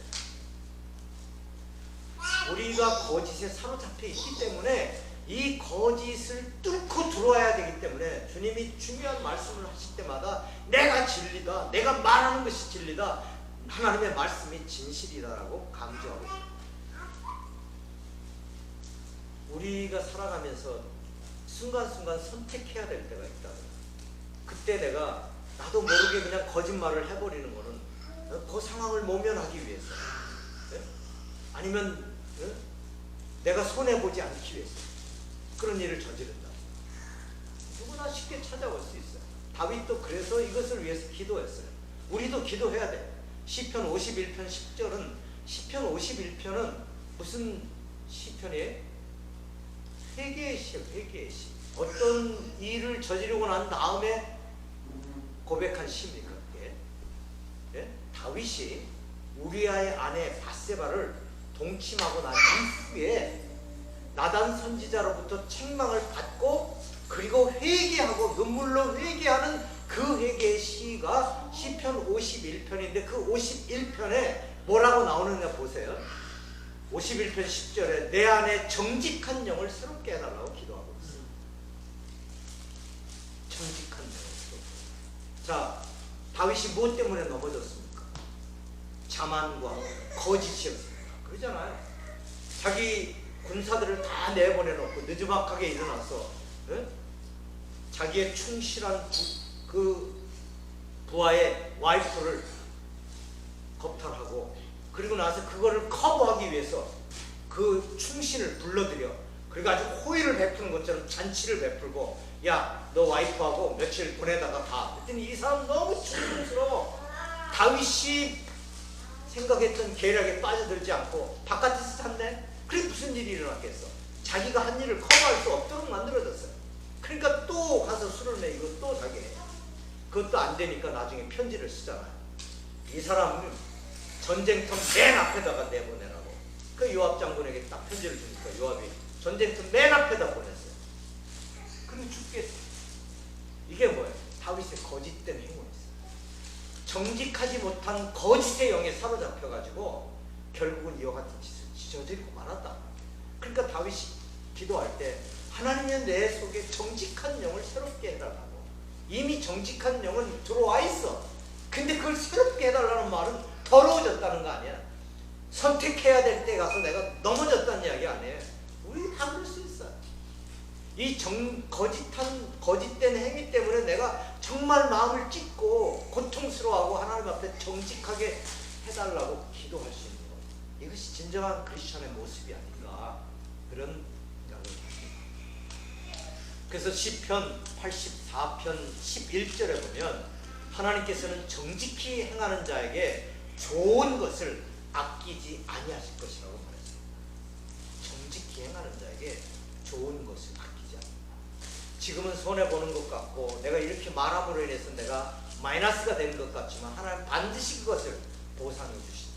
우리가 거짓에 사로잡혀 있기 때문에 이 거짓을 뚫고 들어와야 되기 때문에 주님이 중요한 말씀을 하실 때마다 내가 진리다, 내가 말하는 것이 진리다, 하나님의 말씀이 진실이다라고 강조하고 있습니다. 우리가 살아가면서 순간순간 선택해야 될 때가 있다. 그때 내가 나도 모르게 그냥 거짓말을 해버리는 거는 그 상황을 모면하기 위해서, 아니면 내가 손해보지 않기 위해서 그런 일을 저지른다. 누구나 쉽게 찾아올 수 있어요. 다윗도 그래서 이것을 위해서 기도했어요. 우리도 기도해야 돼. 시편 51편 10절은, 시편 51편은 무슨 시편이에요? 회개의 시요, 회개의 시. 어떤 일을 저지르고 난 다음에 고백한 시입니까? 예? 다윗이 우리아의 아내 밧세바를 동침하고 난 이후에 나단 선지자로부터 책망을 받고 그리고 회개하고 눈물로 회개하는 그 회개의 시가 시편 51편인데 그 51편에 뭐라고 나오느냐 보세요. 51편 10절에 내 안에 정직한 영을 새롭게 해달라고 기도하고 있어요. 정직한 영을 새롭게. 자, 다윗이 무엇 때문에 넘어졌습니까? 자만과 거짓이었습니다. 그러잖아요. 자기 군사들을 다 내보내놓고 느지막하게 일어나서 자기의 충실한 그 부하의 와이프를 겁탈하고 그리고 나서 그거를 커버하기 위해서 그 충신을 불러들여 그리고 아주 호의를 베푸는 것처럼 잔치를 베풀고 야 너 와이프하고 며칠 보내다가 가. 그랬더니 이 사람 너무 충성스러워. 다윗이 생각했던 계략에 빠져들지 않고 바깥에서 샀네. 그래 무슨 일이 일어났겠어. 자기가 한 일을 커버할 수 없도록 만들어졌어요. 그러니까 또 가서 술을 내고 또 자기 해. 그것도 안 되니까 나중에 편지를 쓰잖아요. 이 사람은 전쟁터 맨 앞에다가 내보내라고. 그 요압 장군에게 딱 편지를 주니까 요압이 전쟁터 맨 앞에다 보냈어요. 그럼 죽겠어. 이게 뭐예요? 다윗의 거짓된 행운이었어요. 정직하지 못한 거짓의 영에 사로잡혀가지고 결국은 이와 같은 짓을 저지르고 말았다. 그러니까 다윗이 기도할 때 하나님이 내 속에 정직한 영을 새롭게 해달라고. 이미 정직한 영은 들어와 있어. 근데 그걸 새롭게 해달라는 말은 더러워졌다는 거 아니야. 선택해야 될 때 가서 내가 넘어졌다는 이야기 아니에요. 우리 다 그럴 수 있어. 이 거짓된 행위 때문에 내가 정말 마음을 찢고 고통스러워하고 하나님 앞에 정직하게 해달라고 기도할 수 있는 것. 이것이 진정한 크리스천의 모습이 아닌가 그런 생각을 합니다. 그래서 시편 84편 11절에 보면 하나님께서는 정직히 행하는 자에게 좋은 것을 아끼지 아니하실 것이라고 말했어요. 정직히 행하는 자에게 좋은 것을 아끼지 않는다. 지금은 손해보는 것 같고 내가 이렇게 말함으로 인해서 내가 마이너스가 되는 것 같지만 하나님 반드시 그것을 보상해 주신다.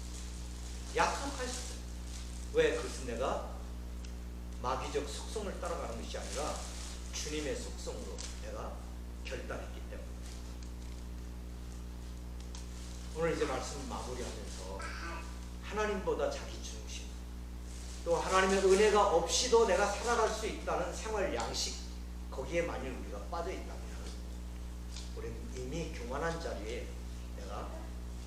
약속하셨어요. 왜? 그것은 내가 마귀적 속성을 따라가는 것이 아니라 주님의 속성으로 내가 결단했기 때문에. 오늘 이제 말씀 마무리하면서 하나님보다 자기 중심, 또 하나님의 은혜가 없이도 내가 살아갈 수 있다는 생활 양식, 거기에 만일 우리가 빠져 있다면 우리는 이미 교만한 자리에 내가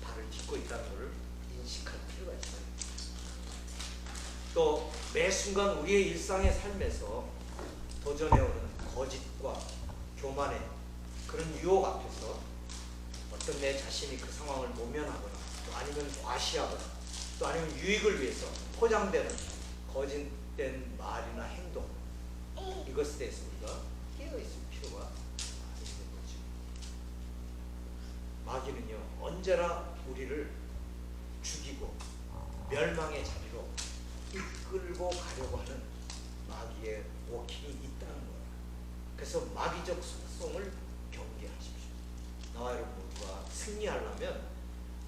발을 딛고 있다는 것을 인식할 필요가 있어요. 또 매 순간 우리의 일상의 삶에서 도전해오는 거짓과 교만의 그런 유혹 앞에서 어떤 내 자신이 그 상황을 모면하거나 또 아니면 과시하거나 또 아니면 유익을 위해서 포장되는 거짓된 말이나 행동, 이것에 대해서 우리가 깨어있을 필요가 있는 거죠. 마귀는요 언제나 우리를 죽이고 멸망의 자리로 이끌고 가려고 하는 마귀의 워킹이 있다는 거예요. 그래서 마귀적 속성을 경계하십시오. 나와 여러분 모두가 승리하려면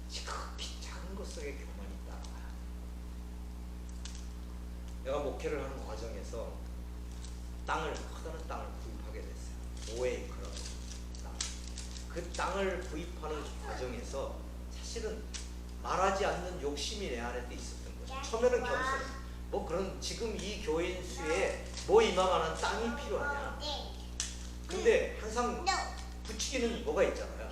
지극히 작은 것 속에 교만이 있다. 내가 목회를 하는 과정에서 커다란 땅을 구입하게 됐어요. 5에이커라고 땅. 그 땅을 구입하는 과정에서 사실은 말하지 않는 욕심이 내 안에 있었던 거죠. 처음에는 겸손해. 뭐 그런 지금 이 교인 수에 뭐 이만한 땅이 필요하냐. 근데 항상 부추기는 뭐가 있잖아요.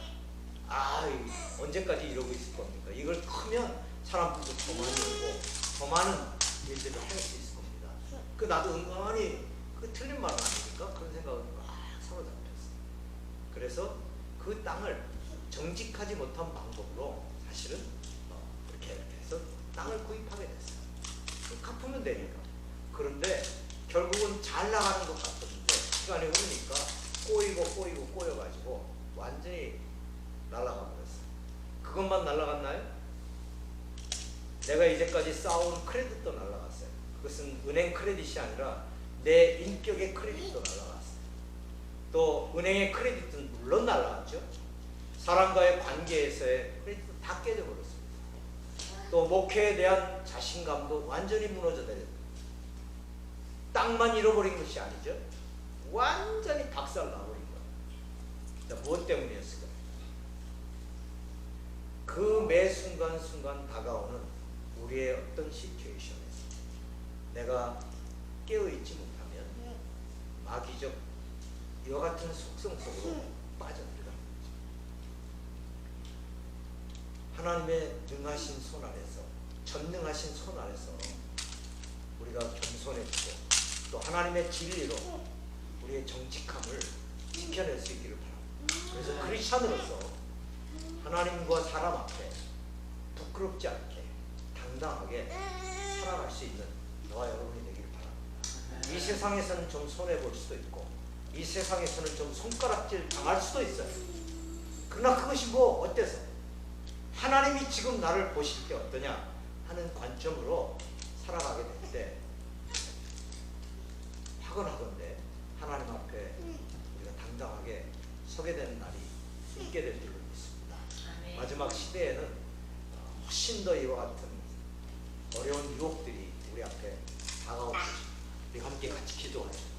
언제까지 이러고 있을 겁니까? 이걸 크면 사람들도 더 많이 오고 더 많은 일들을 할 수 있을 겁니다. 나도 은근히 틀린 말은 아닙니까? 그런 생각을 막 사로잡혔어요. 그래서 그 땅을 정직하지 못한 방법으로 사실은 이렇게 해서 땅을 구입하게 됐어요. 갚으면 되니까. 그런데 결국은 잘 나가는 것 같았는데 시간이 흐르니까 꼬여가지고 완전히 날아가 버렸어요. 그것만 날아갔나요? 내가 이제까지 쌓아온 크레딧도 날아갔어요. 그것은 은행 크레딧이 아니라 내 인격의 크레딧도 날아갔어요. 또 은행의 크레딧은 물론 날아갔죠. 사람과의 관계에서의 크레딧도 다 깨져버렸습니다. 또 목회에 대한 자신감도 완전히 무너져 내렸습니다. 땅만 잃어버린 것이 아니죠. 완전히 박살나버린 거예요. 무엇 때문이었을까요? 그 매 순간순간 다가오는 우리의 어떤 시츄에이션에서 내가 깨어있지 못하면 마귀적 이와 같은 속성 속으로 빠져들어가는 거죠. 하나님의 능하신 손 아래서, 전능하신 손 아래서 우리가 우리가 겸손해지고 또 하나님의 진리로 우리의 정직함을 지켜낼 수 있기를 바랍니다. 그래서 크리스찬으로서 하나님과 사람 앞에 부끄럽지 않게 당당하게 살아갈 수 있는 저와 여러분이 되기를 바랍니다. 이 세상에서는 좀 손해볼 수도 있고 이 세상에서는 좀 손가락질 당할 수도 있어요. 그러나 그것이 뭐 어때서 하나님이 지금 나를 보실 때 어떠냐 하는 관점으로 살아가게 될 때 확언하건대 하나님 앞에 우리가 당당하게 서게 되는 날이 있게 될 줄로 믿습니다. 마지막 시대에는 훨씬 더 이와 같은 어려운 유혹들이 우리 앞에 다가올 것입니다. 우리 함께 같이 기도하죠.